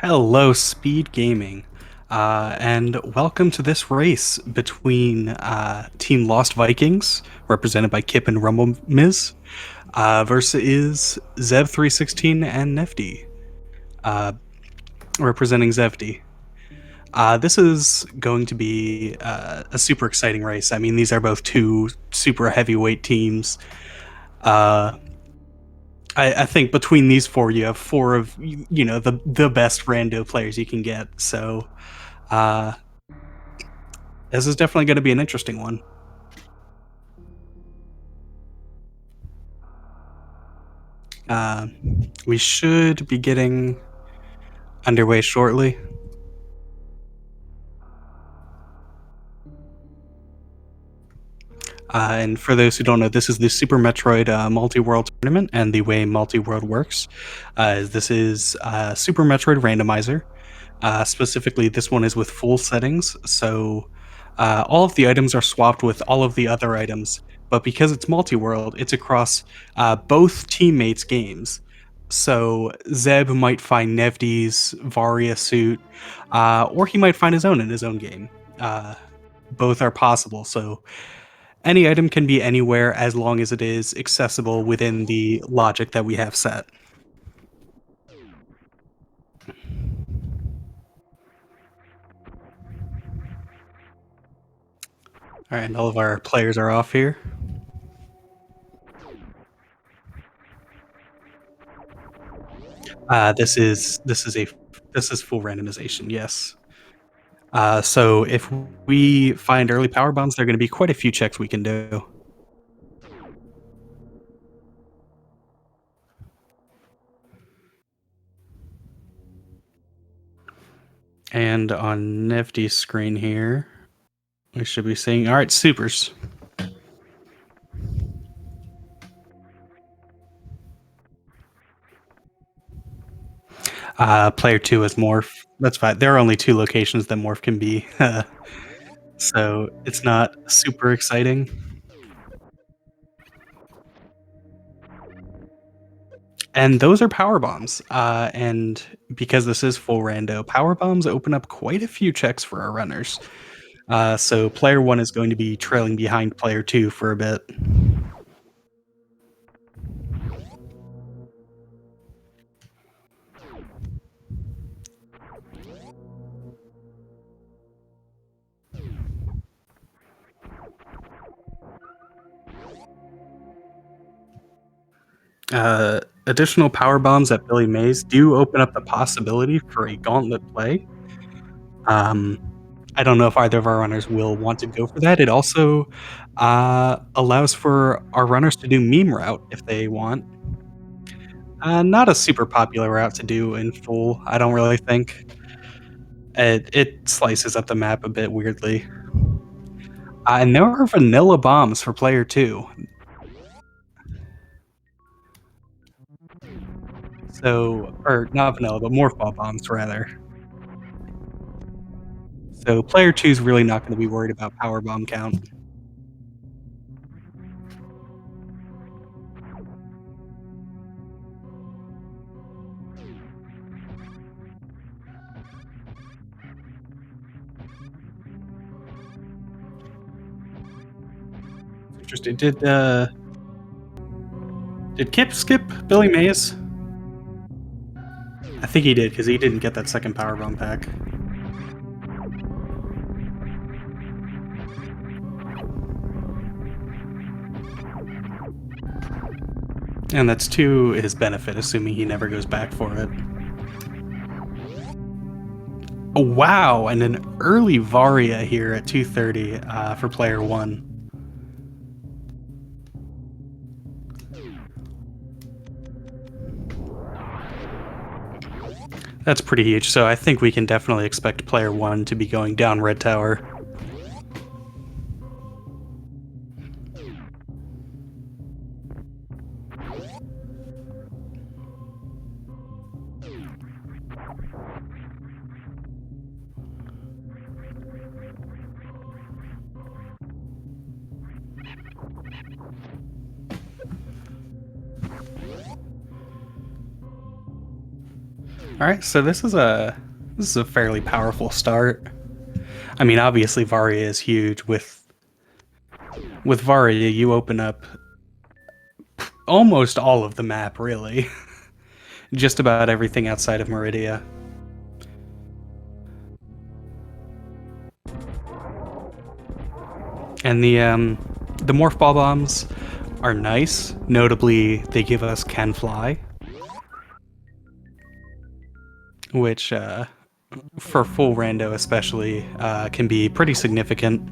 Hello, Speed Gaming, and welcome to this race between Team Lost Vikings, represented by Kip and Rumble Miz, versus Zev316 and Nefty, uh, representing Zevdi. This is going to be a super exciting race. I mean, these are both two super heavyweight teams. Uh, I think between these four, you have four of the best rando players you can get. So uh, this is definitely going to be an interesting one. Uh, we should be getting underway shortly. And for those who don't know, this is the Super Metroid Multiworld tournament, and the way Multiworld works is this is Super Metroid Randomizer. Specifically, this one is with full settings, so all of the items are swapped with all of the other items. But because it's multi-world, it's across both teammates' games. So Zeb might find Nevdi's Varia suit, or he might find his own in his own game. Both are possible. So any item can be anywhere as long as it is accessible within the logic that we have set. All right, and all of our players are off here. This is full randomization. Yes. So if we find early power bombs, there are going to be quite a few checks we can do. And on Nifty's screen here, we should be seeing, all right, supers. Player 2 is Morph. That's fine. There are only two locations that Morph can be. So it's not super exciting. And those are power bombs. And because this is full rando, power bombs open up quite a few checks for our runners. So player 1 is going to be trailing behind player 2 for a bit. Additional power bombs at Billy Mays do open up the possibility for a gauntlet play. I don't know if either of our runners will want to go for that. It also allows for our runners to do meme route if they want. Not a super popular route to do in full, I don't really think. It slices up the map a bit weirdly. And there are vanilla bombs for player 2. So, or not vanilla, but morph ball bombs rather. So player 2 is really not going to be worried about power bomb count. Interesting. Did Kip skip Billy Mays? I think he did because he didn't get that second power bomb pack. And that's to his benefit, assuming he never goes back for it. Oh, wow, and an early Varia here at 230 for player 1. That's pretty huge, so I think we can definitely expect player 1 to be going down red tower. All right, so this is a fairly powerful start. I mean, obviously Varia is huge. With Varia, you open up almost all of the map, really. Just about everything outside of Meridia. And the morph ball bombs are nice. Notably, they give us can fly, which for full rando especially can be pretty significant.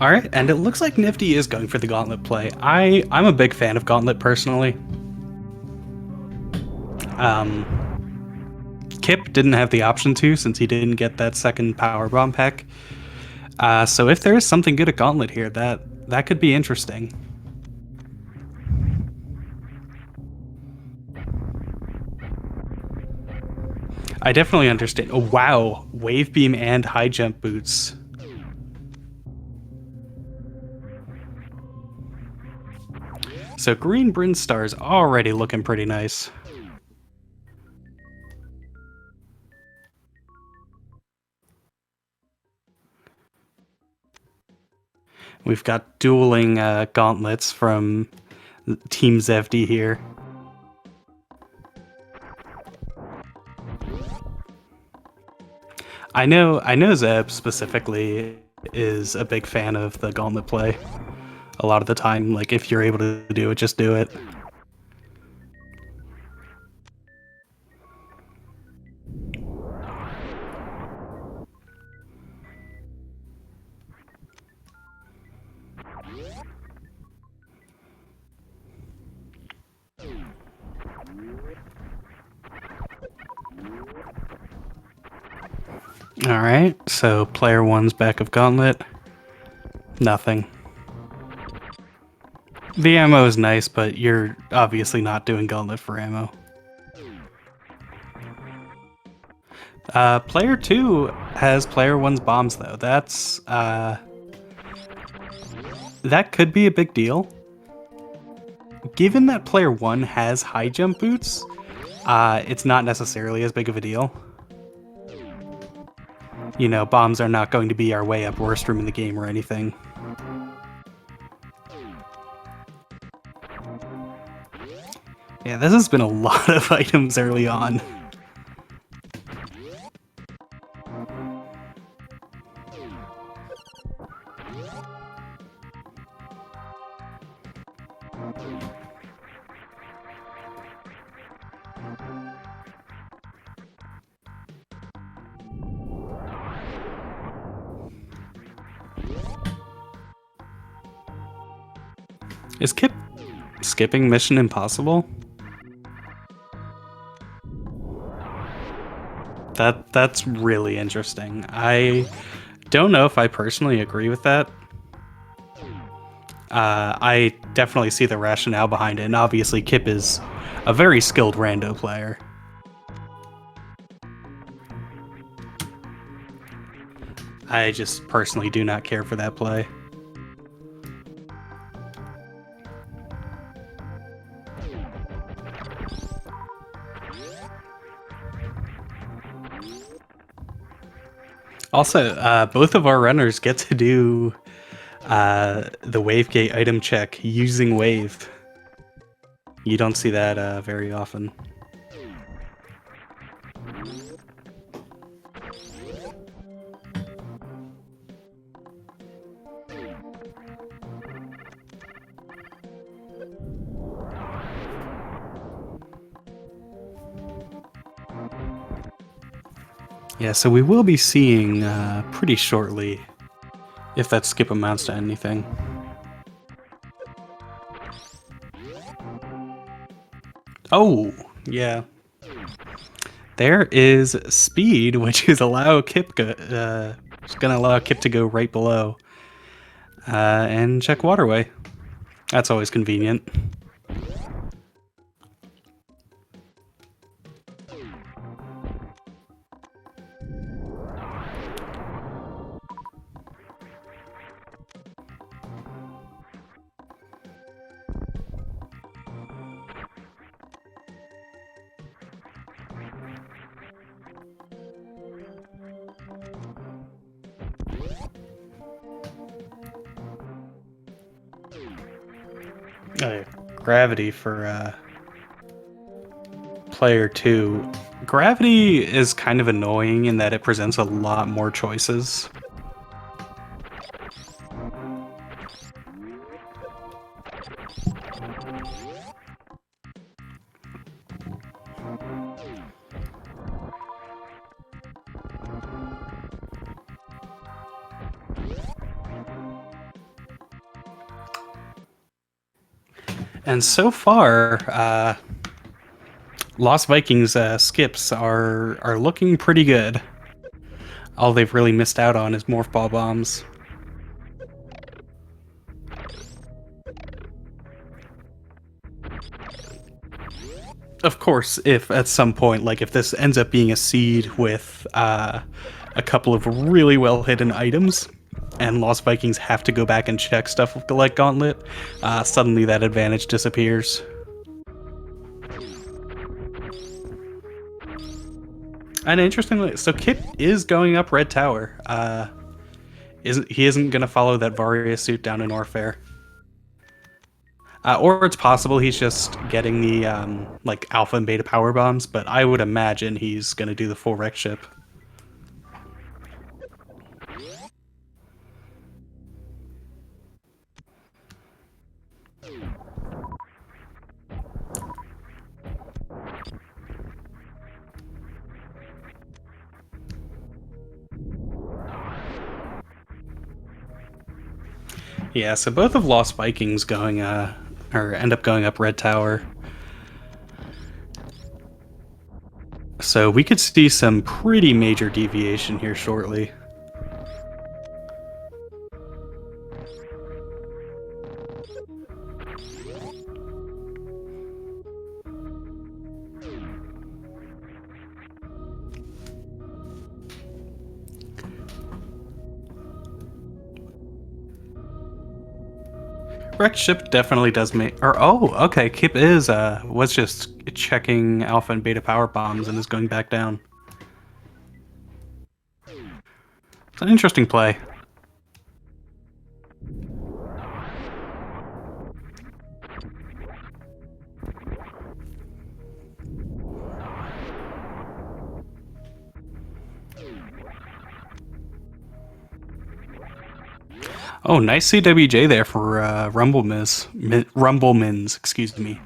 All right, and it looks like Nifty is going for the gauntlet play. I'm a big fan of gauntlet personally. Kip didn't have the option to since he didn't get that second power bomb pack. So if there is something good at gauntlet here, that could be interesting. I definitely understand. Oh wow, wave beam and high jump boots. So green Bryn Star's already looking pretty nice. We've got dueling gauntlets from Team Zevdi here. I know Zeb specifically is a big fan of the gauntlet play. A lot of the time, like if you're able to do it, just do it. Alright, so player one's back of gauntlet. Nothing. The ammo is nice, but you're obviously not doing gauntlet for ammo. Player 2 has player 1's bombs, though. That could be a big deal. Given that player 1 has high jump boots, it's not necessarily as big of a deal. You know, bombs are not going to be our way up worst room in the game or anything. Yeah, this has been a lot of items early on. Is Kip skipping Mission Impossible? That's really interesting. I don't know if I personally agree with that. I definitely see the rationale behind it, and obviously Kip is a very skilled rando player. I just personally do not care for that play. Also, both of our runners get to do the wave gate item check using wave. You don't see that very often. Yeah, so we will be seeing pretty shortly if that skip amounts to anything. Oh, yeah. There is speed, which is gonna allow Kip to go right below and check waterway. That's always convenient. Oh, yeah. Gravity for player 2. Gravity is kind of annoying in that it presents a lot more choices. And so far, Lost Vikings skips are looking pretty good. All they've really missed out on is morph ball bombs. Of course, if at some point, like if this ends up being a seed with a couple of really well hidden items, and Lost Vikings have to go back and check stuff like Gauntlet, suddenly that advantage disappears. And interestingly, so Kip is going up Red Tower. He isn't going to follow that Varia suit down in Orfair. Or it's possible he's just getting the like alpha and beta power bombs, but I would imagine he's going to do the full wreck ship. Yeah, so both of Lost Vikings going or end up going up Red Tower. So we could see some pretty major deviation here shortly. Wrecked ship definitely does make, or oh, okay, Kip is was just checking alpha and beta power bombs and is going back down. It's an interesting play. Oh, nice CWJ there for Rumblemins, excuse me.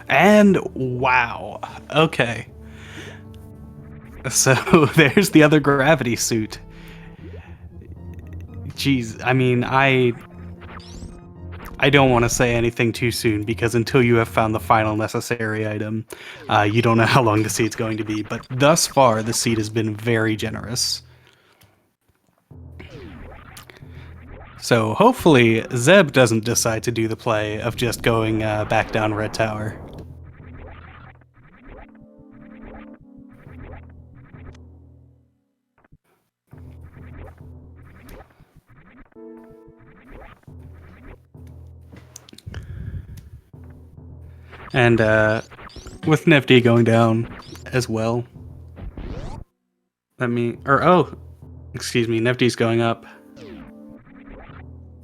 And wow, okay. So there's the other gravity suit. Jeez, I mean, I don't want to say anything too soon because until you have found the final necessary item, you don't know how long the seed's going to be. But thus far, the seed has been very generous. So hopefully, Zeb doesn't decide to do the play of just going back down Red Tower. And with Zevdi going down as well. Excuse me, Zevdi's going up.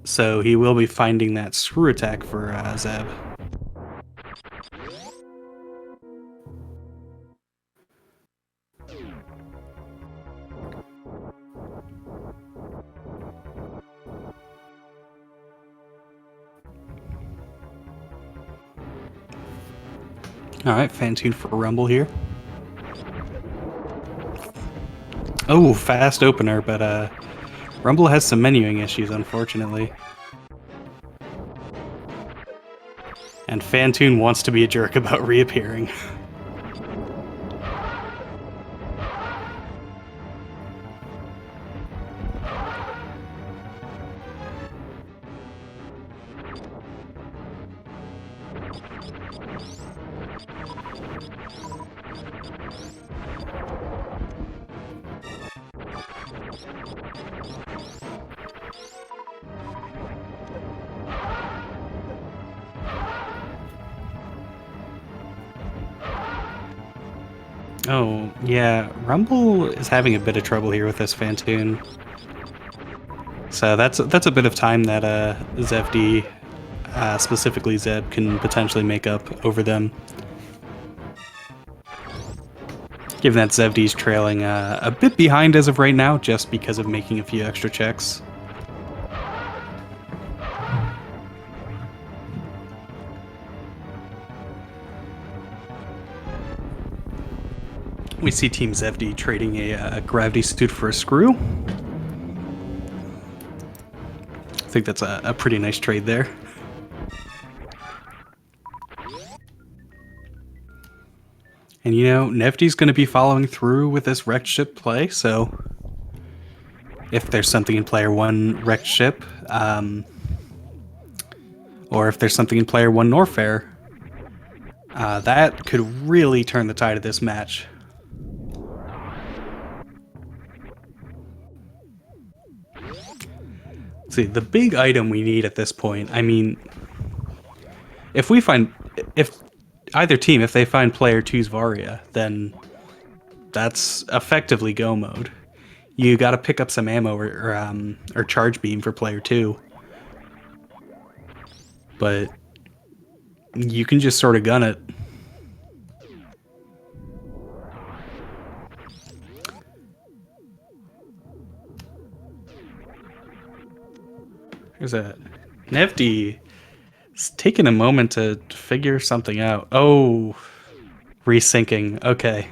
So he will be finding that screw attack for Zeb. Alright, Fantoon for Rumble here. Oh, fast opener, but Rumble has some menuing issues, unfortunately. And Fantoon wants to be a jerk about reappearing. Oh, yeah. Rumble is having a bit of trouble here with this Fantoon. So that's a bit of time that Zevdi, specifically Zeb, can potentially make up over them. Given that Zevdi's trailing a bit behind as of right now, just because of making a few extra checks. We see Team Zevdi trading a gravity suit for a screw. I think that's a pretty nice trade there. And you know, Nefty's going to be following through with this wrecked ship play, so if there's something in player one wrecked ship, or if there's something in player one Norfair, that could really turn the tide of this match. See, the big item we need at this point, I mean, if we find, if either team, if they find player two's Varia, then that's effectively go mode. You got to pick up some ammo or charge beam for player two, but you can just sort of gun it. There's a Nefty. It's taking a moment to figure something out. Oh, resyncing. Okay.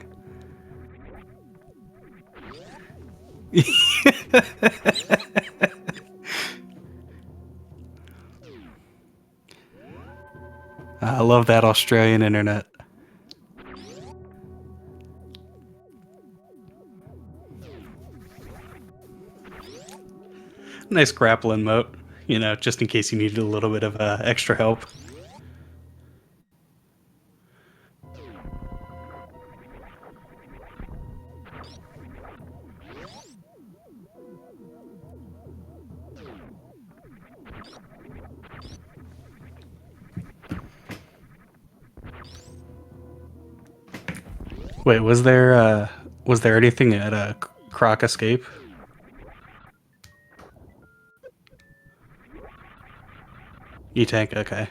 I love that Australian internet. Nice grappling moat, you know, just in case you needed a little bit of extra help. Wait, was there anything at a Croc Escape? E-tank, okay.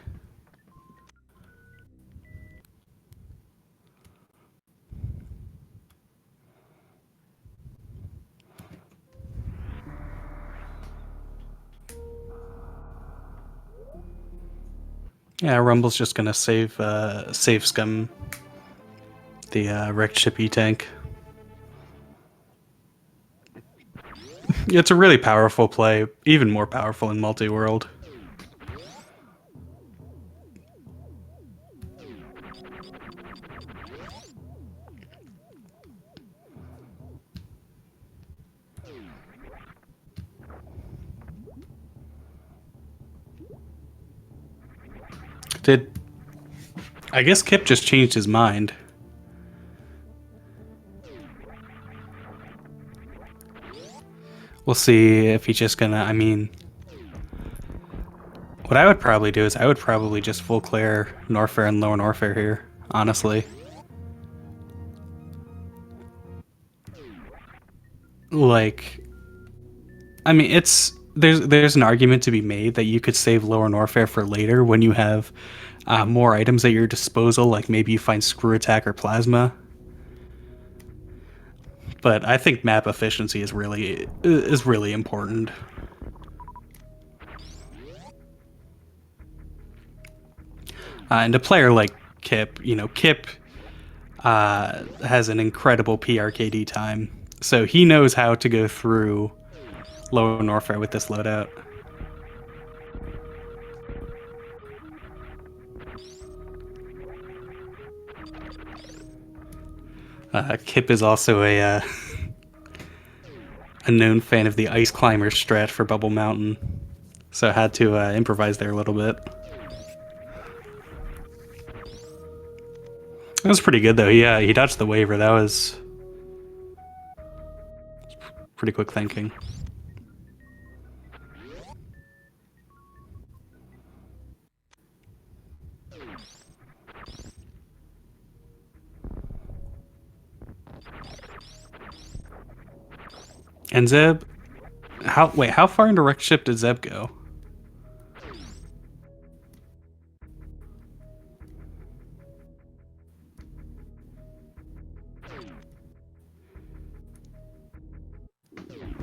Yeah, Rumble's just gonna save scum the wrecked ship E-tank. It's a really powerful play, even more powerful in Multiworld. Did I guess Kip just changed his mind? We'll see if he's just gonna. I mean, what I would probably do is I would probably just full clear Norfair and lower Norfair here. Honestly, like, I mean, it's there's an argument to be made that you could save lower Norfair for later when you have more items at your disposal, like maybe you find screw attack or plasma. But I think map efficiency is really important. And a player like Kip, you know, Kip has an incredible PRKD time, so he knows how to go through low Norfair with this loadout. Kip is also a known fan of the Ice Climber strat for Bubble Mountain, so I had to improvise there a little bit. That was pretty good though. He dodged the waiver. That was pretty quick thinking. And Zeb, how far into wreck ship did Zeb go?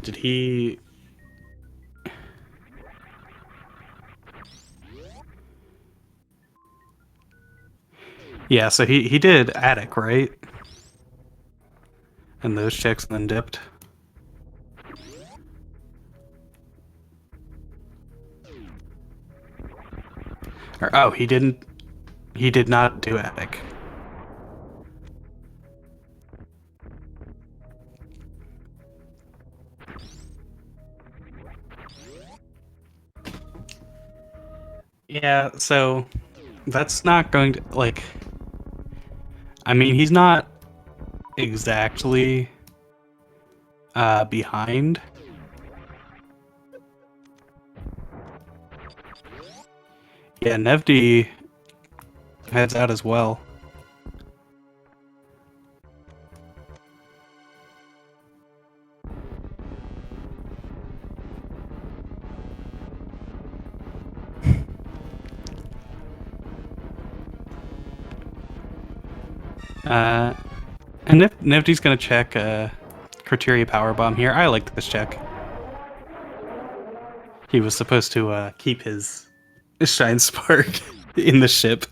Did he? Yeah, so he did attic, right? And those checks and then dipped. Or, oh, he didn't. He did not do attic. Yeah, so that's not going to like. I mean, he's not exactly behind. Yeah, Nevdi heads out as well. Uh, and Nevdi's gonna check criteria power bomb here. I like this check. He was supposed to keep his shine spark in the ship.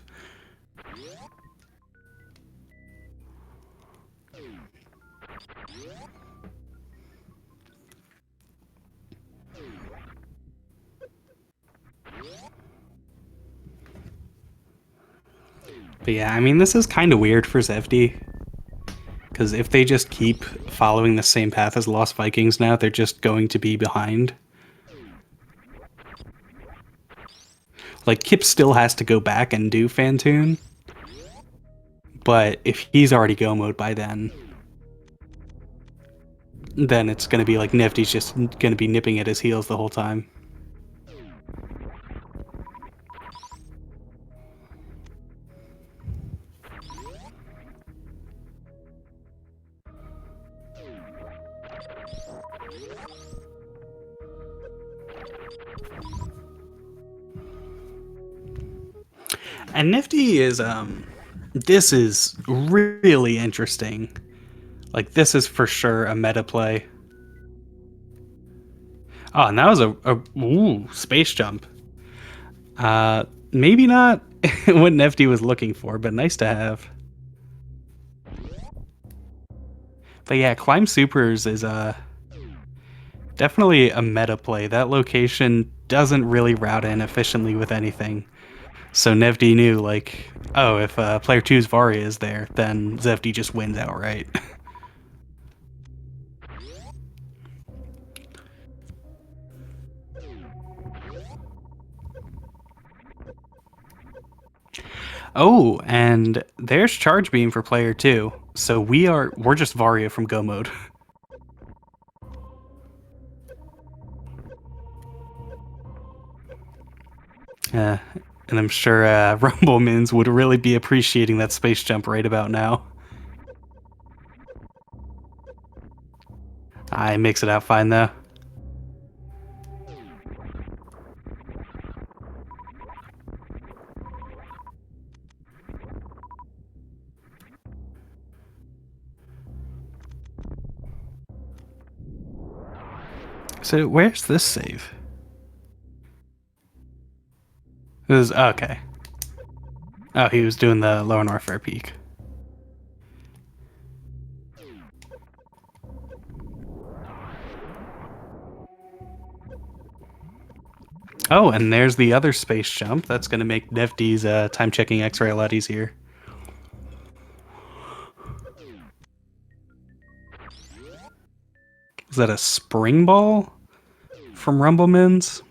But yeah, I mean, this is kind of weird for Zevdi. Because if they just keep following the same path as Lost Vikings now, they're just going to be behind. Like, Kip still has to go back and do Fantoon. But if he's already go mode by then it's going to be like Nifty's just going to be nipping at his heels the whole time. And Nifty is this is really interesting. Like, this is for sure a meta play. Oh, and that was a space jump. Maybe not what Nifty was looking for, but nice to have. But yeah, Climb Supers is definitely a meta play. That location doesn't really route in efficiently with anything. So Nevdi knew, like, oh, if player 2's Varia is there, then Zevdi just wins outright. Oh, and there's Charge Beam for player 2. So we're just Varia from Go mode. And I'm sure Rumblemins would really be appreciating that space jump right about now. I makes it out fine though. So where's this save? It was okay. Oh, he was doing the Lower Norfair Peak. Oh, and there's the other space jump. That's going to make Nevdi's time checking X-ray a lot easier. Is that a spring ball from Rumblemins?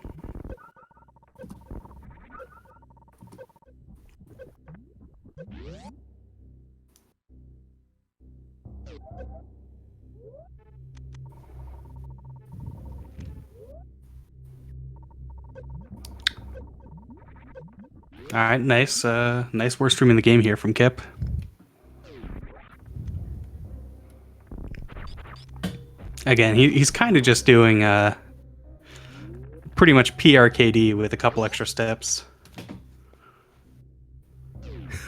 All right, nice, nice worst room in the game here from Kip. Again, he's kind of just doing pretty much PRKD with a couple extra steps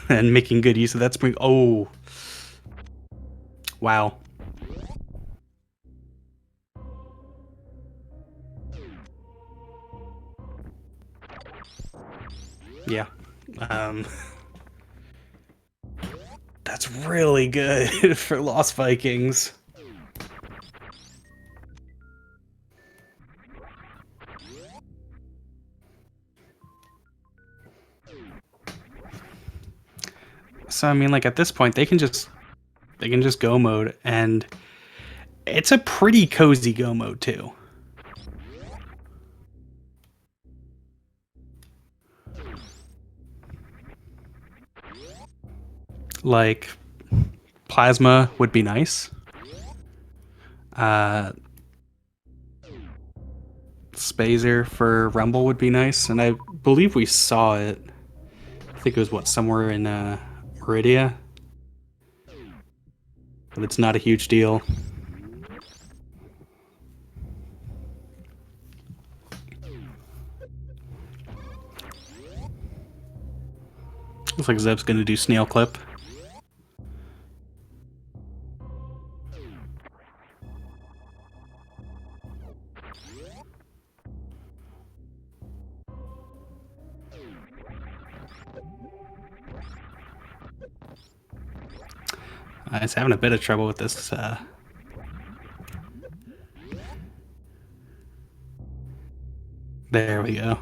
and making good use of that spring. Oh, wow. Yeah. Um, that's really good for Lost Vikings. So I mean, like at this point, they can just go mode, and it's a pretty cozy go mode too. Like plasma would be nice. Uh, Spazer for Rumble would be nice, and I believe we saw it. I think it was what somewhere in Meridia, but it's not a huge deal. Looks like Zeb's gonna do snail clip. He's having a bit of trouble with this. There we go.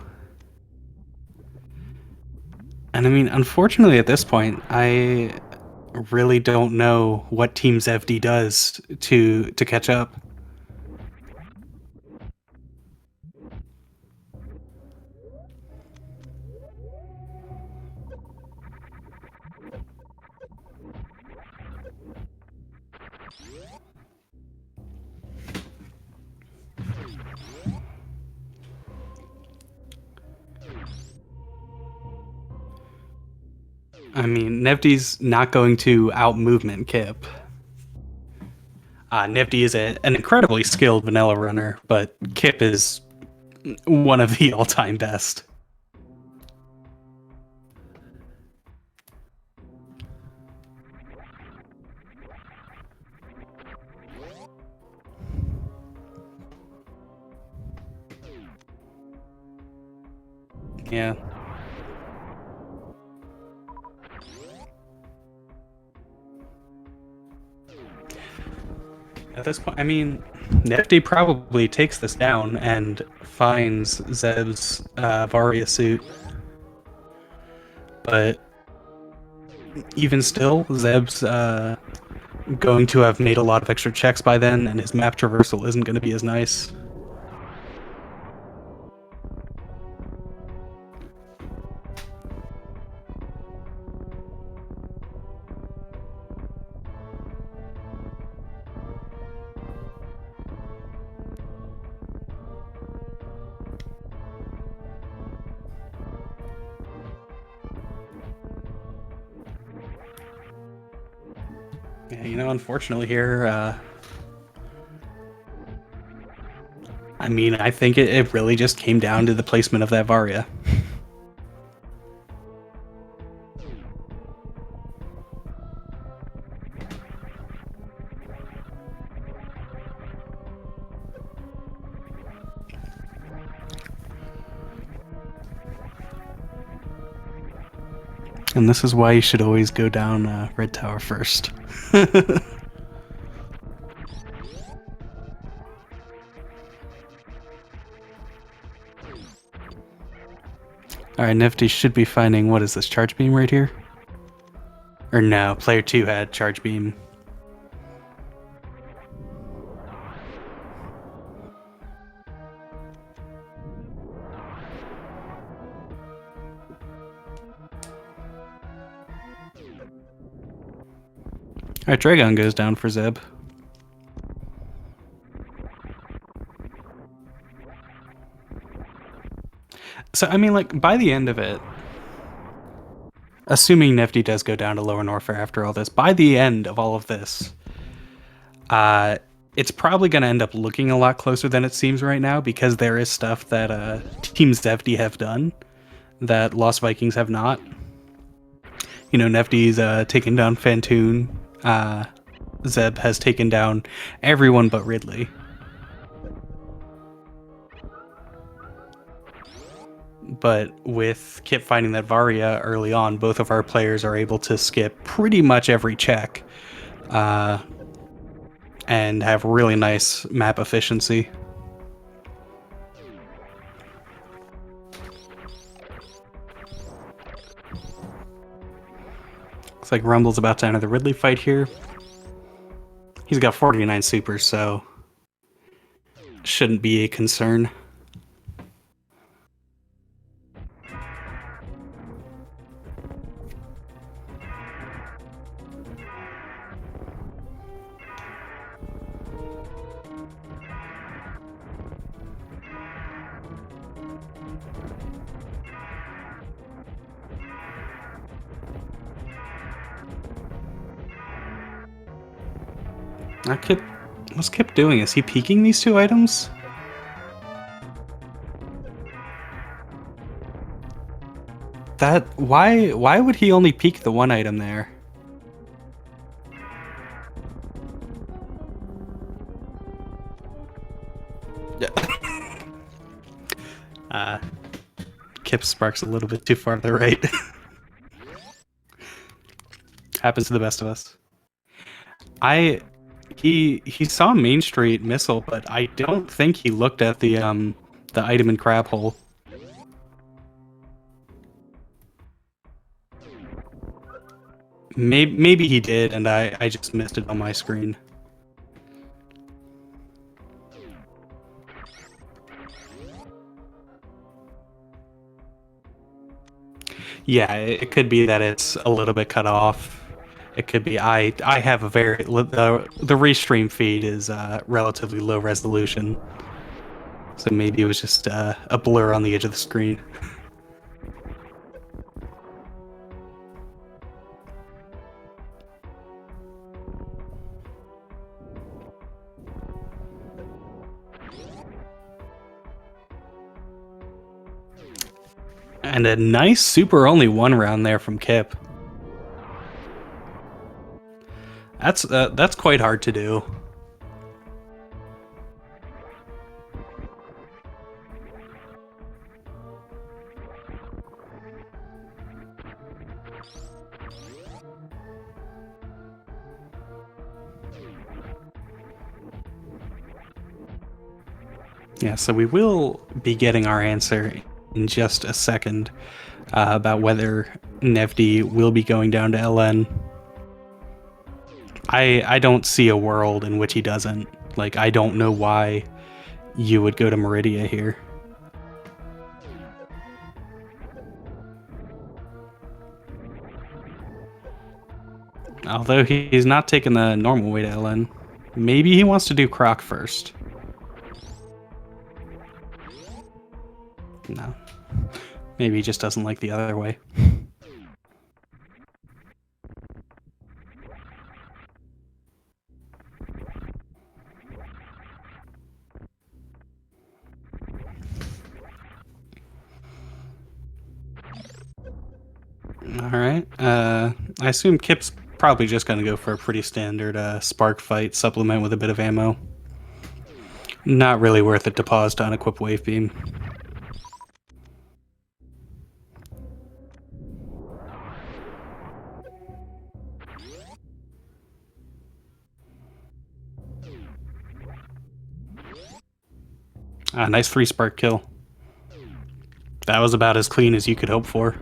And I mean, unfortunately, at this point, I really don't know what Team Zevdi does to catch up. I mean, Nevdi's not going to out movement Kip. Nevdi is an incredibly skilled vanilla runner, but Kip is one of the all-time best. Yeah. At this point, I mean, Nifty probably takes this down and finds Zeb's Varia suit. But even still, Zeb's going to have made a lot of extra checks by then, and his map traversal isn't going to be as nice. Yeah, you know, unfortunately here, I mean, I think it really just came down to the placement of that Varia. And this is why you should always go down Red Tower first. Alright, Nifty should be finding, what is this, Charge Beam right here? Or no, player 2 had Charge Beam. Alright, Dragon goes down for Zeb. So, I mean, like, by the end of it, assuming Nifty does go down to Lower Norfair after all this, by the end of all of this, it's probably going to end up looking a lot closer than it seems right now because there is stuff that Team Zevdi have done that Lost Vikings have not. You know, Nefty's taken down Fantoon. Zeb has taken down everyone but Ridley. But with Kip finding that Varia early on, both of our players are able to skip pretty much every check and have really nice map efficiency. Looks like Rumble's about to enter the Ridley fight here. He's got 49 supers, so shouldn't be a concern. What's Kip doing? Is he peeking these two items? Why would he only peek the one item there? Kip sparks a little bit too far to the right. Happens to the best of us. He saw Main Street missile, but I don't think he looked at the item in crab hole. Maybe he did, and I just missed it on my screen. Yeah, it could be that it's a little bit cut off. It could be I have a very the restream feed is relatively low resolution, so maybe it was just a blur on the edge of the screen. And a nice super only one round there from Kip. That's quite hard to do. Yeah, so we will be getting our answer in just a second about whether Nevdi will be going down to LN. I don't see a world in which he doesn't. Like, I don't know why you would go to Meridia here. Although he's not taking the normal way to LN. Maybe he wants to do Croc first. No. Maybe he just doesn't like the other way. Alright. I assume Kip's probably just going to go for a pretty standard spark fight supplement with a bit of ammo. Not really worth it to pause to unequip Wave Beam. Nice 3 spark kill. That was about as clean as you could hope for.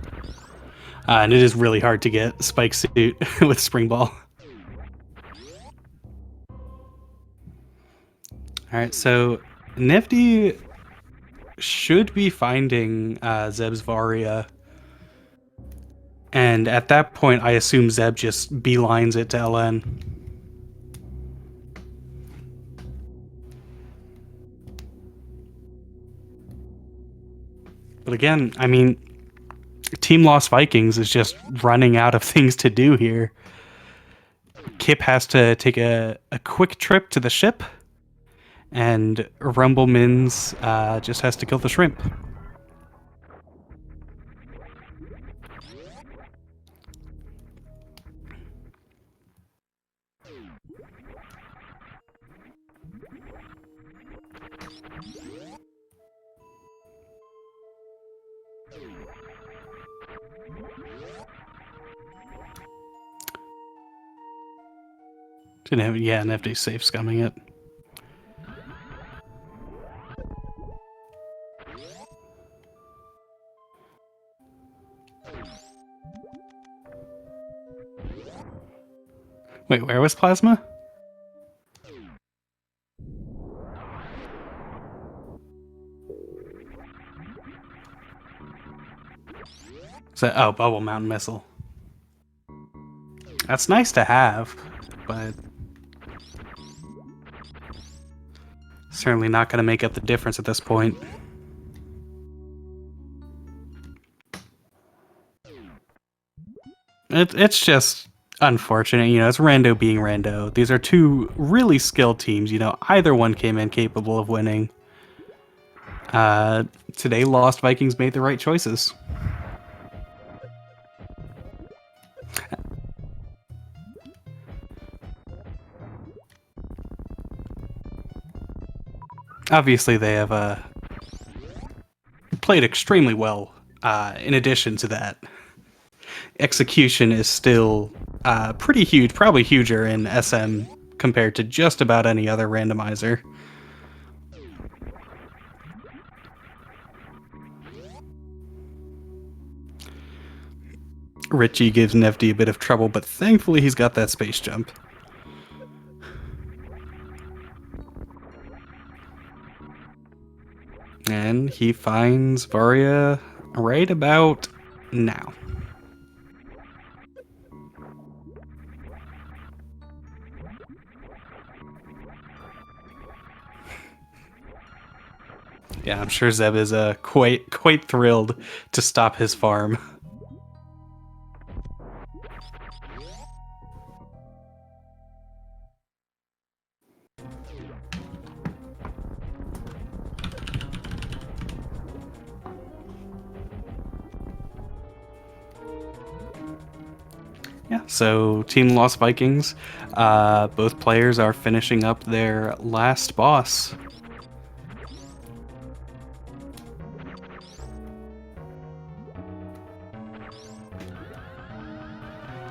And it is really hard to get Spike Suit with Spring Ball. Alright, so Nifty should be finding Zeb's Varia. And at that point, I assume Zeb just beelines it to LN. But again, I mean, Team Lost Vikings is just running out of things to do here. Kip has to take a quick trip to the ship and Rumblemins just has to kill the shrimp. Yeah, Zevdi safe scumming it. Wait, where was Plasma? Oh, Bubble Mountain Missile. That's nice to have, but certainly not going to make up the difference at this point. It's just unfortunate, it's Rando being Rando. These are two really skilled teams, either one came in capable of winning. Today, Lost Vikings made the right choices. Obviously, they have played extremely well. In addition to that, execution is still pretty huge, probably huger in SM compared to just about any other randomizer. Richie gives Zevdi a bit of trouble, but thankfully he's got that space jump. And he finds Varia right about now. Yeah, I'm sure Zeb is quite thrilled to stop his farm. Yeah, so Team Lost Vikings, both players are finishing up their last boss.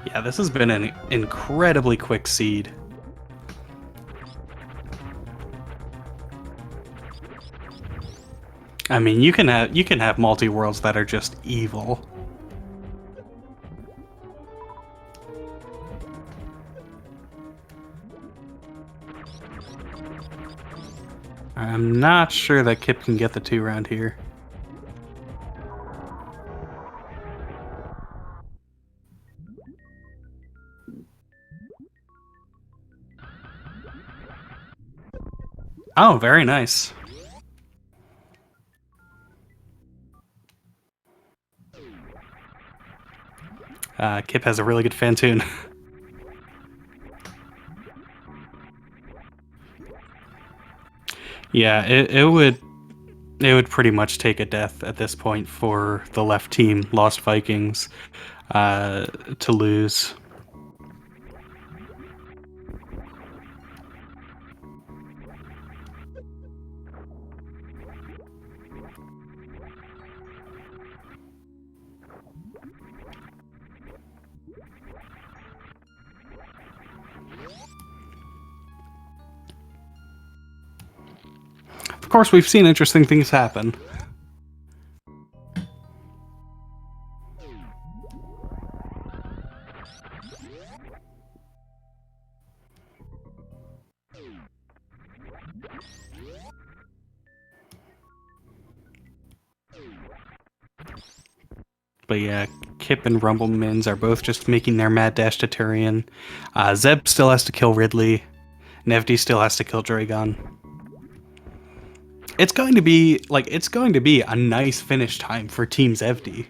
Yeah, this has been an incredibly quick seed. I mean, you can have multi-worlds that are just evil. I'm not sure that Kip can get the 2 round here. Oh, very nice. Kip has a really good fan tune. Yeah, it would pretty much take a death at this point for the left team, Lost Vikings, to lose. Of course, we've seen interesting things happen. But yeah, Kip and Rumblemins are both just making their mad dash to Tyrion. Zeb still has to kill Ridley. Zevdi still has to kill Dragon. It's going to be a nice finish time for Team Zevdi.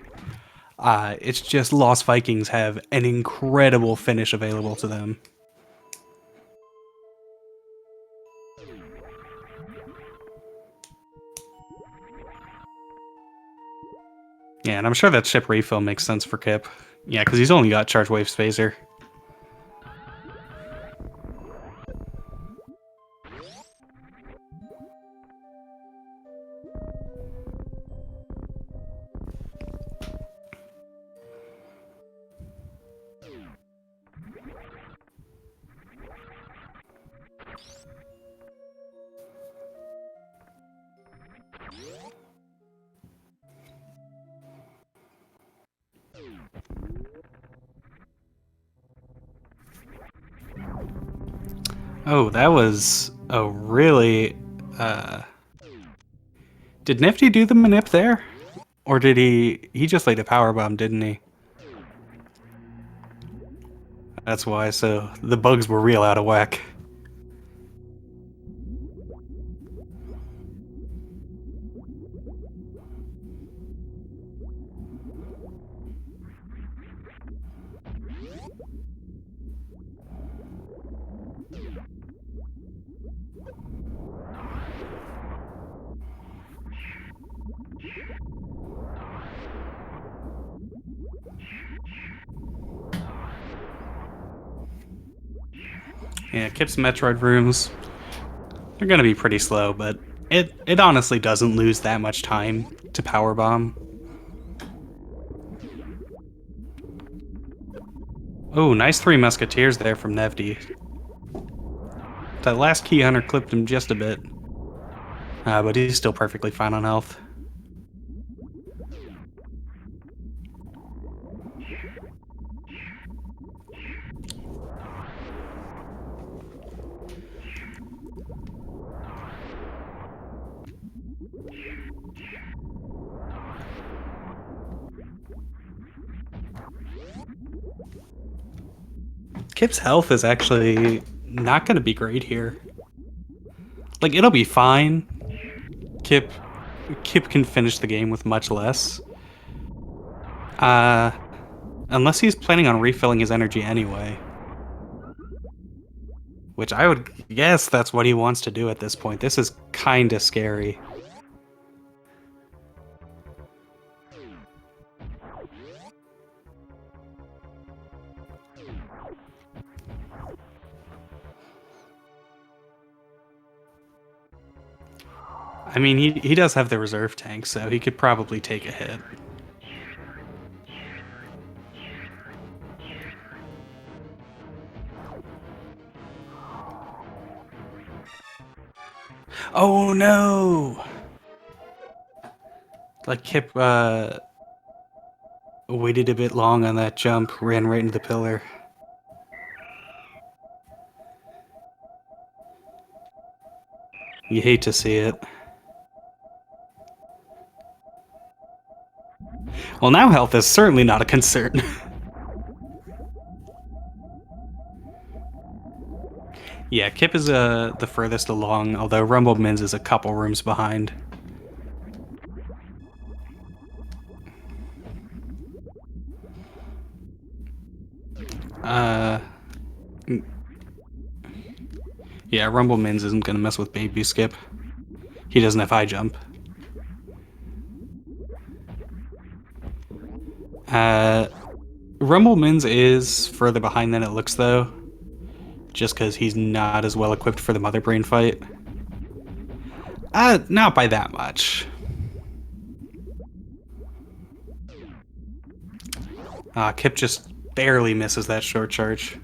It's just Lost Vikings have an incredible finish available to them. Yeah, and I'm sure that ship refill makes sense for Kip. Yeah, because he's only got Charge Wave Spacer. Oh, that was a really... Did Nifty do the manip there? Or did he... He just laid a power bomb, didn't he? That's why, so the bugs were real out of whack. Yeah, Kip's Metroid rooms, they're gonna be pretty slow, but it honestly doesn't lose that much time to power bomb. Oh, nice 3 Musketeers there from Zevdi. That last Key Hunter clipped him just a bit, but he's still perfectly fine on health. Kip's health is actually not going to be great here. Like, it'll be fine. Kip can finish the game with much less. Unless he's planning on refilling his energy anyway. Which I would guess that's what he wants to do at this point. This is kinda scary. I mean, he does have the reserve tank, so he could probably take a hit. Oh no! Like Kip waited a bit long on that jump, ran right into the pillar. You hate to see it. Well, now health is certainly not a concern. Yeah, Kip is the furthest along, although Rumble Mins is a couple rooms behind. Yeah, Rumble Mins isn't gonna mess with Baby Skip. He doesn't have high jump. Rumble Mins is further behind than it looks, though. Just because he's not as well equipped for the Mother Brain fight. Not by that much. Kip just barely misses that short charge.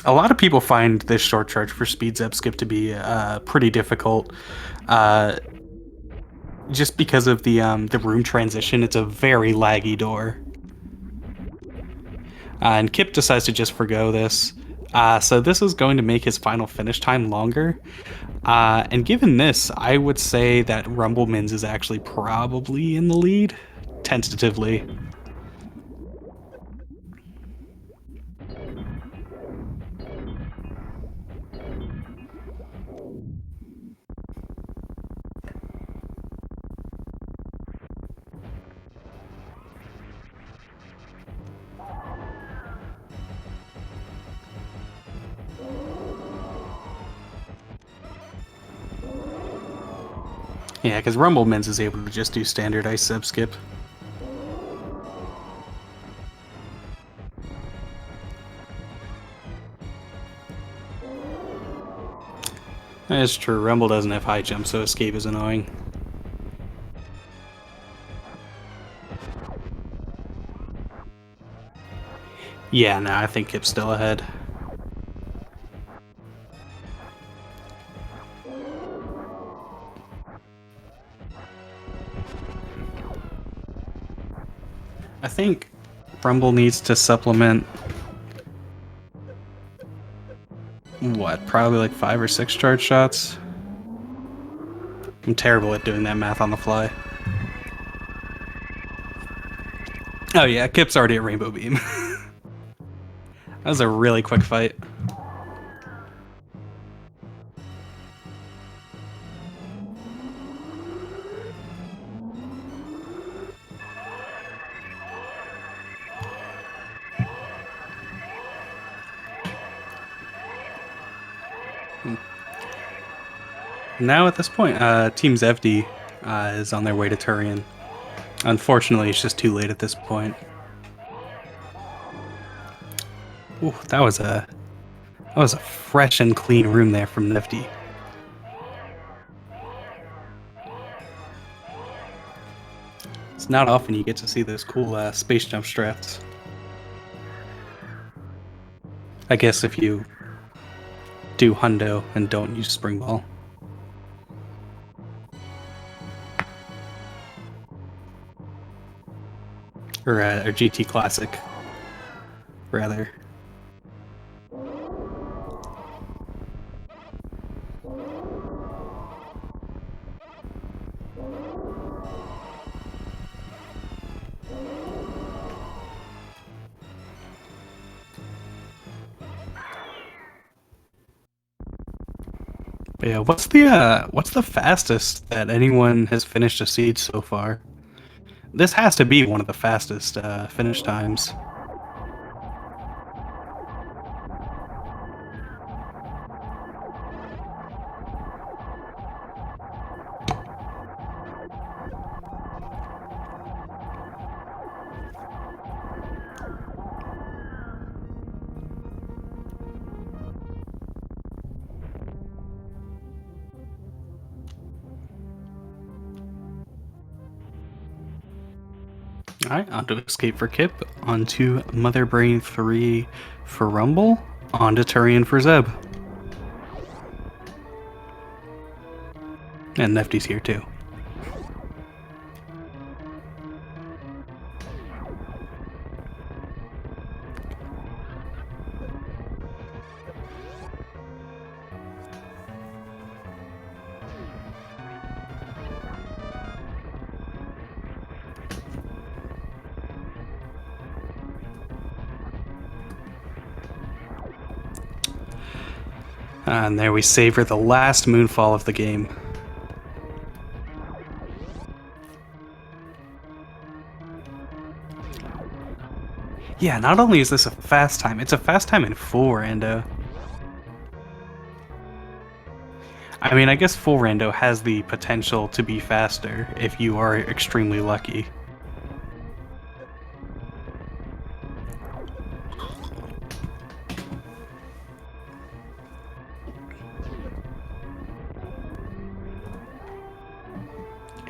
A lot of people find this short charge for Speed Zep Skip to be pretty difficult. Just because of the room transition, it's a very laggy door. And Kip decides to just forgo this. So this is going to make his final finish time longer. And given this, I would say that Rumble Mins is actually probably in the lead, tentatively. Yeah, because Rumblemans is able to just do standard ice sub skip. That's true. Rumble doesn't have high jump, so escape is annoying. Yeah, no, I think Kip's still ahead. I think Rumble needs to supplement what? Probably like 5 or 6 charge shots. I'm terrible at doing that math on the fly. Oh yeah, Kip's already at Rainbow Beam. That was a really quick fight. Now at this point, Team Zevdi is on their way to Turian. Unfortunately, it's just too late at this point. Ooh, that was a fresh and clean room there from Nifty. It's not often you get to see those cool space jump strats. I guess if you do Hundo and don't use Spring Ball. Or GT Classic, rather. But yeah, what's the fastest that anyone has finished a siege so far? This has to be one of the fastest finish times. Alright, onto Escape for Kip, onto Mother Brain 3 for Rumble, onto Turian for Zeb. And Nefty's here too. And there we savor the last moonfall of the game. Yeah, not only is this a fast time, it's a fast time in full rando. I mean, I guess full rando has the potential to be faster if you are extremely lucky.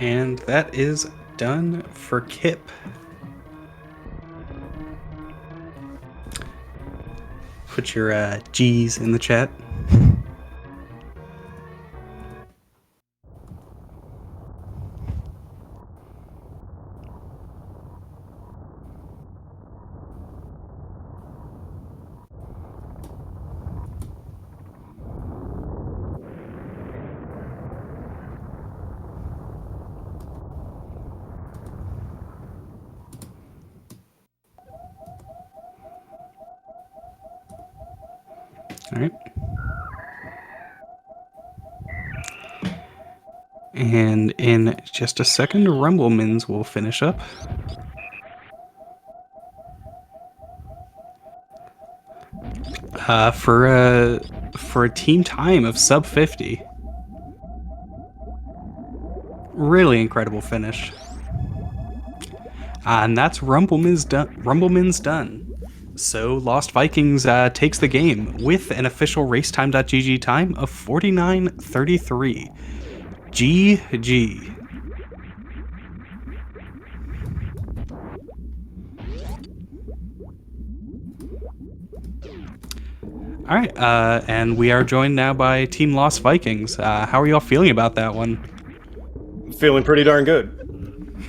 And that is done for Kip. Put your G's in the chat. All right. And in just a second, Rumblemans will finish up. For a team time of sub 50. Really incredible finish. And that's Rumbleman's done. So Lost Vikings takes the game with an official racetime.gg time of 49:33. GG. All right, and we are joined now by Team Lost Vikings. How are y'all feeling about that one? Feeling pretty darn good.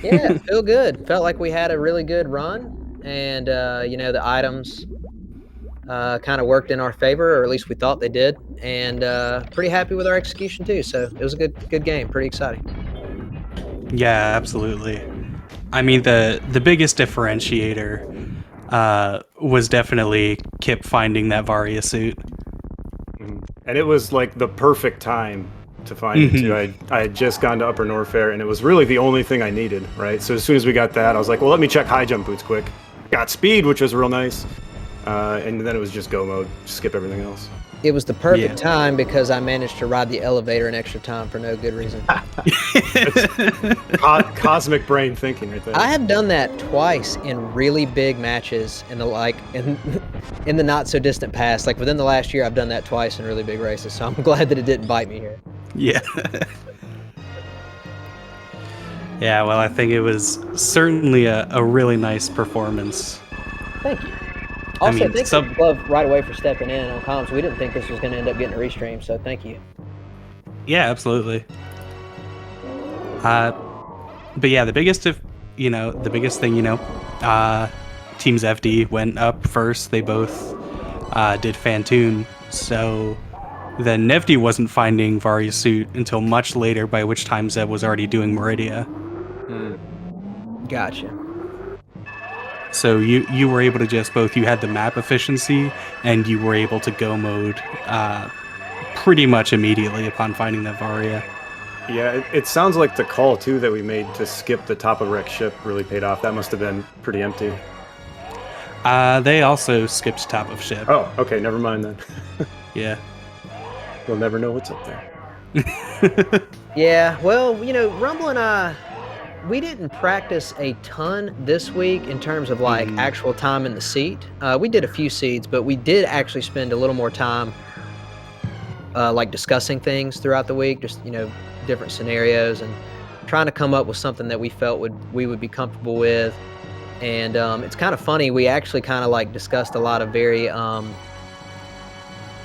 Yeah, feel good. Felt like we had a really good run, and the items kind of worked in our favor, or at least we thought they did, and pretty happy with our execution too. So it was a good game. Pretty exciting. Yeah, absolutely. I mean, the biggest differentiator was definitely Kip finding that Varia suit. And it was like the perfect time to find it too. I had just gone to Upper Norfair, and it was really the only thing I needed, right? So as soon as we got that, I was like, well, let me check high jump boots quick. Got speed, which was real nice. And then it was just go mode, skip everything else. It was the perfect time because I managed to ride the elevator an extra time for no good reason. Cosmic brain thinking right there. I have done that twice in really big matches in the not so distant past. Like within the last year, I've done that twice in really big races. So I'm glad that it didn't bite me here. Yeah. Yeah, well, I think it was certainly a really nice performance. Thank you. Also, thanks to Glove right away for stepping in on comms. We didn't think this was going to end up getting a restream, so thank you. Yeah, absolutely. But yeah, the biggest thing, Team Zevdi went up first. They both did Fantoon, so then Nevdi wasn't finding Varia's suit until much later, by which time Zeb was already doing Meridia. Gotcha. So you were able to you had the map efficiency, and you were able to go mode pretty much immediately upon finding that Varia. Yeah, it sounds like the call too that we made to skip the top of wreck ship really paid off. That must have been pretty empty. They also skipped top of ship. Oh, okay, never mind then. Yeah. We'll never know what's up there. Yeah, well, Rumble and I, we didn't practice a ton this week in terms of actual time in the seat. We did a few seeds, but we did actually spend a little more time discussing things throughout the week, just different scenarios and trying to come up with something that we felt we would be comfortable with. And it's kind of funny, we actually kind of discussed a lot of very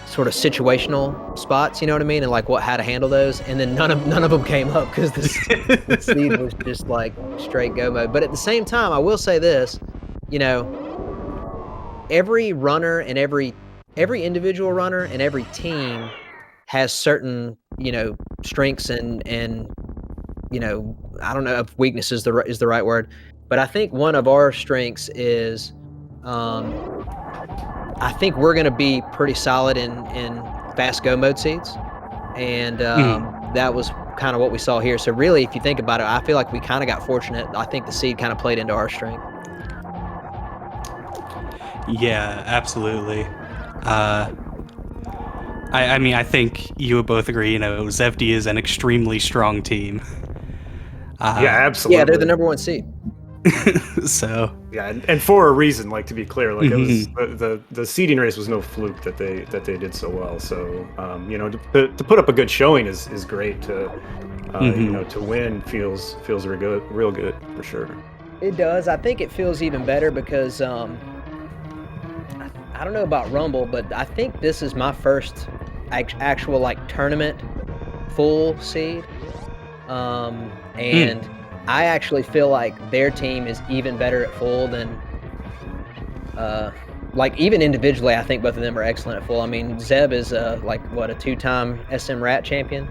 sort of situational spots, you know what I mean, and how to handle those, and then none of them came up because the seed was just straight go mode. But at the same time, I will say this, every runner and every individual runner and every team has certain strengths and I don't know if weakness is the right word, but I think one of our strengths is I think we're going to be pretty solid in fast go mode seeds, and that was kind of what we saw here. So really, if you think about it, I feel like we kind of got fortunate. I think the seed kind of played into our strength. Yeah, absolutely. I mean, I think you would both agree, Zevdi is an extremely strong team. Yeah, absolutely. Yeah, they're the number one seed. So yeah, and for a reason, to be clear, it was the seeding race was no fluke that they did so well. So to put up a good showing is great. To to win feels real good for sure. It does. I think it feels even better because I don't know about Rumble, but I think this is my first actual tournament full seed, and I actually feel like their team is even better at full than, even individually, I think both of them are excellent at full. I mean, Zeb is a 2-time SM Rat champion.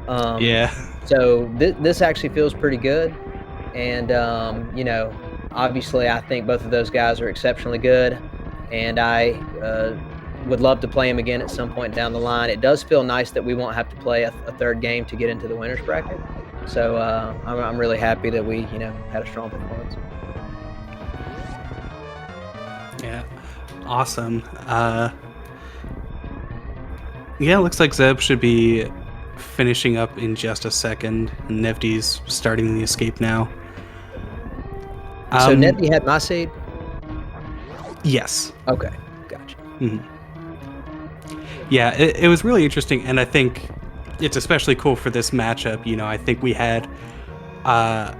Yeah. So this actually feels pretty good. And, obviously I think both of those guys are exceptionally good. And I would love to play him again at some point down the line. It does feel nice that we won't have to play a third game to get into the winner's bracket. So I'm really happy that we, had a strong performance. Yeah, awesome. Yeah, looks like Zeb should be finishing up in just a second. Nevdi's starting the escape now. So Zevdi had my seed? Yes. Okay, gotcha. Yeah, it was really interesting, and I think it's especially cool for this matchup. You know, I think we had a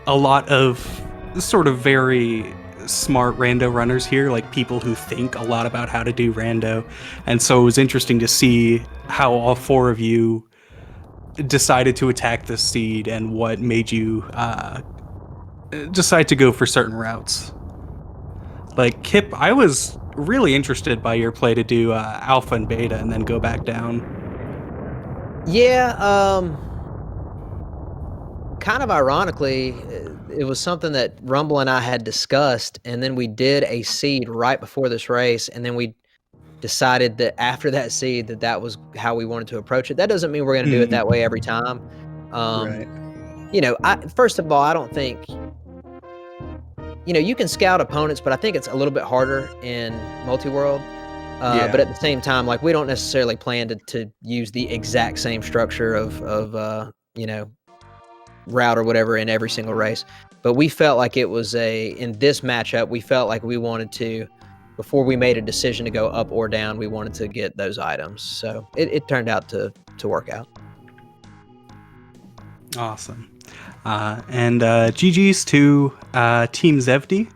lot of sort of very smart rando runners here, like people who think a lot about how to do rando, and so it was interesting to see how all four of you decided to attack the seed and what made you decide to go for certain routes. Like Kip, I was really interested by your play to do alpha and beta and then go back down. Yeah, kind of ironically, it was something that Rumble and I had discussed, and then we did a seed right before this race, and then we decided that after that seed that was how we wanted to approach it. That doesn't mean we're going to do it that way every time. Right. You know, first of all, I don't think, you know, you can scout opponents, but I think it's a little bit harder in Multiworld. But at the same time, like, we don't necessarily plan to use the exact same structure of you know, route or whatever in every single race. But we felt like it was in this matchup, we felt like we wanted to, before we made a decision to go up or down, we wanted to get those items. So it turned out to work out. Awesome. And GG's to Team Zevdi,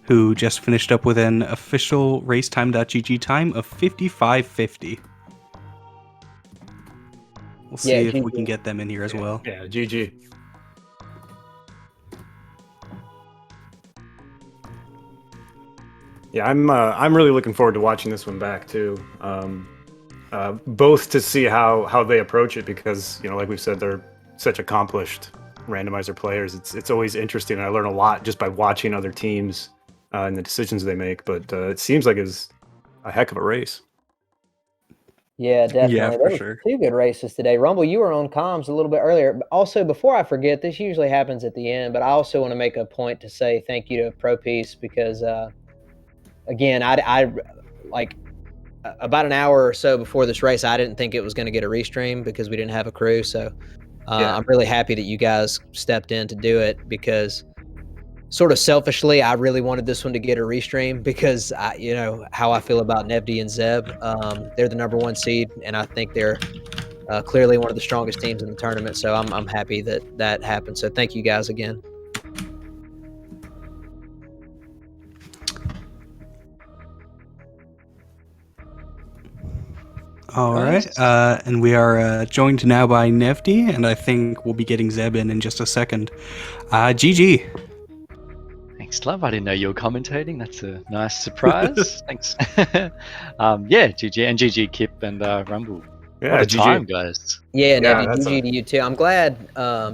who just finished up with an official racetime.gg time of 55:50. We'll see if we can get them in here as well. Yeah, GG. Yeah, I'm really looking forward to watching this one back too. Both to see how they approach it, because, you know, like we've said, they're such accomplished randomizer players. It's always interesting, and I learn a lot just by watching other teams and the decisions they make. But it seems like it's a heck of a race. Yeah, definitely. Yeah, There for was sure. 2 good races today. Rumble, you were on comms a little bit earlier. Also, before I forget, this usually happens at the end, but I also want to make a point to say thank you to ProPiece, because again, I like about an hour or so before this race, I didn't think it was going to get a restream because we didn't have a crew. So I'm really happy that you guys stepped in to do it, because sort of selfishly, I really wanted this one to get a restream, because you know how I feel about Zevdi and Zeb. They're the #1 seed, and I think they're clearly one of the strongest teams in the tournament. So I'm happy that happened. So thank you guys again. All right. And we are joined now by Zevdi, and I think we'll be getting Zeb in just a second. GG. Thanks, love. I didn't know you were commentating. That's a nice surprise. Thanks. Yeah, GG, and GG Kip and Rumble. Yeah, what a GG. time, guys. Yeah, Yeah, Nevy, GG to you too. I'm glad,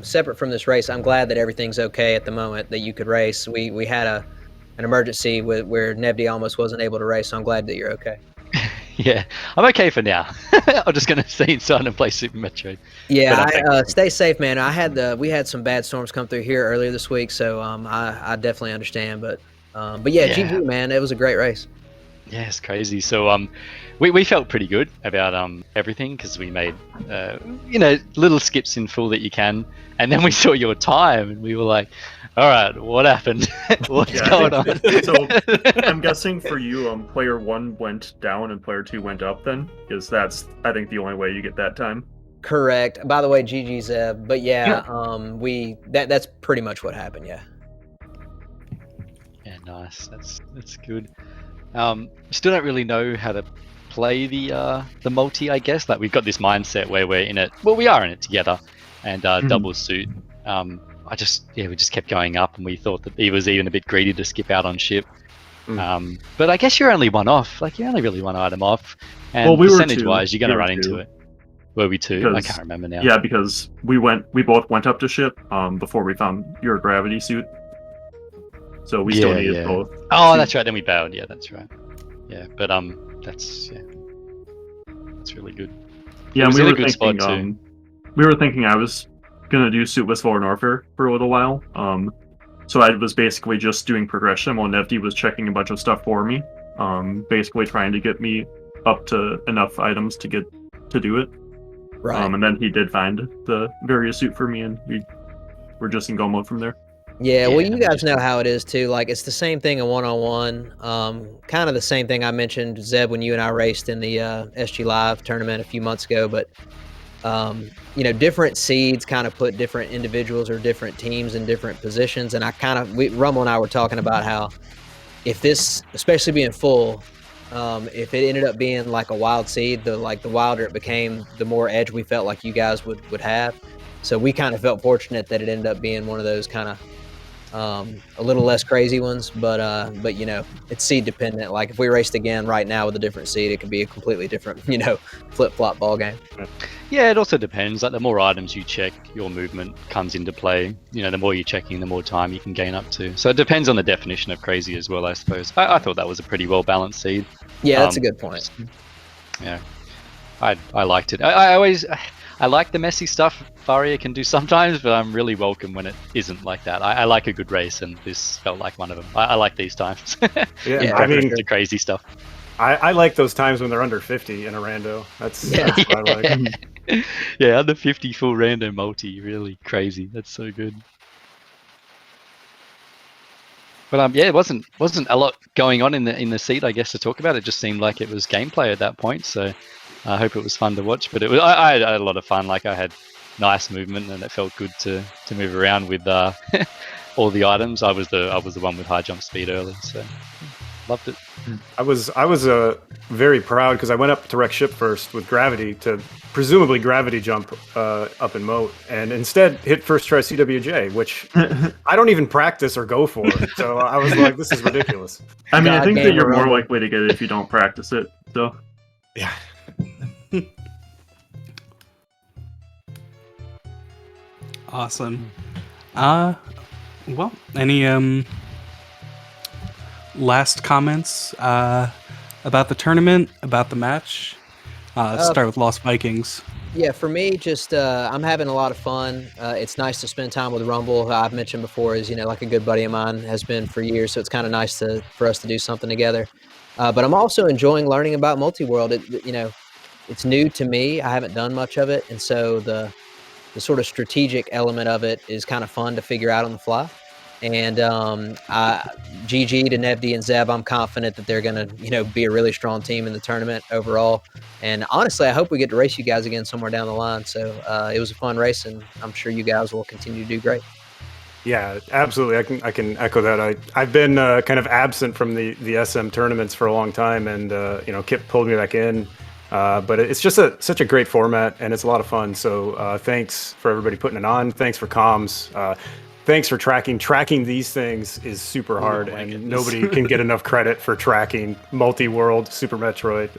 separate from this race, I'm glad that everything's okay at the moment, that you could race. We had an emergency where Nevdi almost wasn't able to race, so I'm glad that you're okay. Yeah, I'm okay for now. I'm just going to stay inside and play Super Metroid. Yeah, stay safe, man. We had some bad storms come through here earlier this week, so I definitely understand. But yeah, GG, man. It was a great race. Yeah, it's crazy. So we felt pretty good about everything, because we made you know, little skips in full that you can, and then we saw your time and we were like, all right, what happened? What's going on? So I'm guessing for you, player 1 went down and player 2 went up then, because that's, I think, the only way you get that time. Correct. By the way, GG Zeb. But yeah, that's pretty much what happened. Yeah. Yeah, nice. That's good. Still don't really know how to play the multi, I guess. Like, we've got this mindset where we're in it. Well, we are in it together, and double suit. We just kept going up, and we thought that he was even a bit greedy to skip out on ship. But I guess you're only one off. Like, you're only really one item off. And percentage-wise, you're going to run into it. Were we two? I can't remember now. Yeah, because we both went up to ship before we found your gravity suit. So we still needed both. Oh, that's right. Then we bailed. Yeah, that's right. Yeah, but that's really good. Yeah, we were thinking. We were thinking I was gonna do Suitless Forward Warfare for a little while. So I was basically just doing progression while Zevdi was checking a bunch of stuff for me. Basically trying to get me up to enough items to do it. Right. And then he did find the various suit for me, and we were just in go mode from there. Yeah, well, Yeah, you guys know how it is too. Like it's the same thing in one-on-one. Kind of the same thing I mentioned, Zeb, when you and I raced in the SG Live tournament a few months ago. But you know, different seeds kind of put different individuals or different teams in different positions. And Rumble and I were talking about how if this, especially being full, if it ended up being like a wild seed, the wilder it became, the more edge we felt like you guys would have. So we kind of felt fortunate that it ended up being one of those kind of a little less crazy ones, but you know, it's seed dependent. Like if we raced again right now with a different seed, it could be a completely different, you know, flip-flop ball game. Yeah, it also depends. Like the more items you check, your movement comes into play. You know, the more you're checking, the more time you can gain up to. So it depends on the definition of crazy as well, I suppose. I thought that was a pretty well balanced seed. Yeah, that's a good point. Yeah, I liked it. I like the messy stuff Faria can do sometimes, but I'm really welcome when it isn't like that. I like a good race, and this felt like one of them. I like these times. Yeah, I mean, the crazy stuff. I like those times when they're under 50 in a rando. That's what I like. Yeah, under 50 full random multi, really crazy. That's so good. But yeah, it wasn't a lot going on in the seat, I guess, to talk about. It just seemed like it was gameplay at that point. So I hope it was fun to watch. But I had a lot of fun. Like I had nice movement, and it felt good to move around with all the items. I was the one with high jump speed early, so loved it. I was very proud because I went up to wreck ship first with gravity to presumably gravity jump up in moat, and instead hit first try CWJ, which I don't even practice or go for. So I was like, this is ridiculous. I mean, I think that you're more Rumble. likely to get it if you don't practice it. So Yeah. Awesome. Well, any last comments about the tournament, about the match? Let's start with Lost Vikings. Yeah, for me, just I'm having a lot of fun. It's nice to spend time with Rumble, who I've mentioned before is, you know, like a good buddy of mine, has been for years. So it's kind of nice for us to do something together. But I'm also enjoying learning about Multiworld. You know, it's new to me. I haven't done much of it, and so the sort of strategic element of it is kind of fun to figure out on the fly. And GG to Zevdi and Zeb, I'm confident that they're going to, you know, be a really strong team in the tournament overall. And honestly, I hope we get to race you guys again somewhere down the line. So it was a fun race, and I'm sure you guys will continue to do great. Yeah, absolutely. I can echo that. I've been kind of absent from the SM tournaments for a long time, and you know, Kip pulled me back in. But it's just such a great format, and it's a lot of fun. So thanks for everybody putting it on. Thanks for comms. Thanks for tracking. Tracking these things is super hard, and nobody can get enough credit for tracking Multiworld, Super Metroid.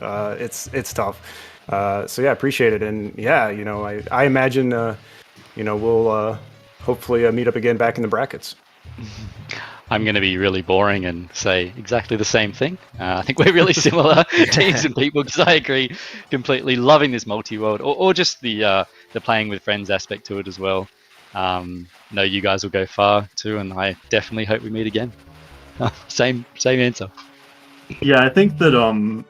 It's tough. So yeah, appreciate it. And yeah, you know, I imagine you know, we'll hopefully meet up again back in the brackets. I'm going to be really boring and say exactly the same thing. I think we're really similar teams and people, because I agree completely. Loving this multi-world, or just the playing with friends aspect to it as well. No, you guys will go far too, and I definitely hope we meet again. Same answer. yeah, I think that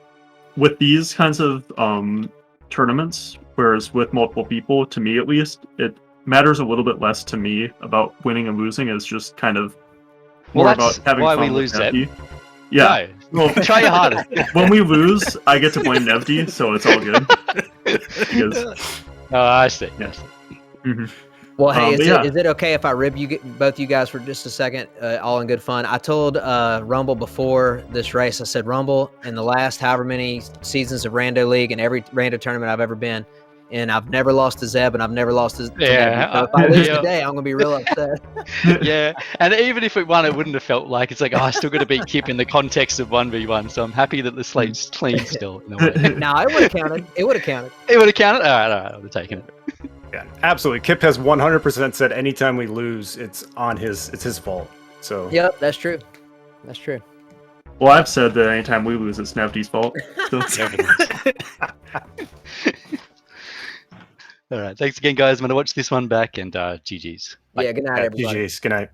with these kinds of tournaments, whereas with multiple people, to me at least, it matters a little bit less to me about winning and losing. It's just kind of more that's about having why fun we lose, with Zeb. Nevdi. Yeah. No, Well, try your hardest. when we lose, I get to blame Nevdi, so it's all good. Because, Oh, I see. Yeah. Yes. mhm. Well, hey, But yeah. is it okay if I rib both you guys for just a second, all in good fun? I told Rumble before this race, I said, Rumble, in the last however many seasons of Rando League and every Rando tournament I've ever been, and I've never lost to Zeb and I've never lost to Yeah, Nevdi. So if I lose yeah. today, I'm going to be real upset. Yeah, and even if we won, it wouldn't have felt like it's like, oh, I still got to beat Kip in the context of 1v1. So I'm happy that the slate's clean still. In a way. No, it would have counted. It would have counted. It would have counted. All right, I would have taken it. Yeah, absolutely. Kip has 100% said anytime we lose, it's his fault. So Yep, that's true. That's true. Well, I've said that anytime we lose, it's Nevdi's fault. So. All right, thanks again, guys. I'm gonna watch this one back, and GG's. Bye. Yeah, good night, everybody. GG's. Good night.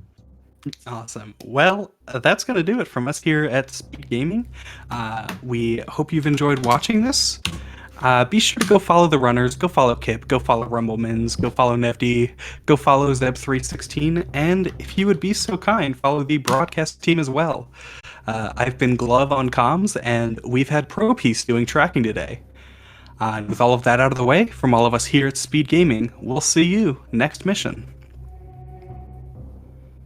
Awesome. Well, that's going to do it from us here at SpeedGaming. We hope you've enjoyed watching this. Be sure to go follow the runners, go follow Kip, go follow Rumblemans, go follow Nefty, go follow Zeb316, and if you would be so kind, follow the broadcast team as well. I've been Glove on comms, and we've had ProPiece doing tracking today. And with all of that out of the way, from all of us here at Speed Gaming, we'll see you next mission.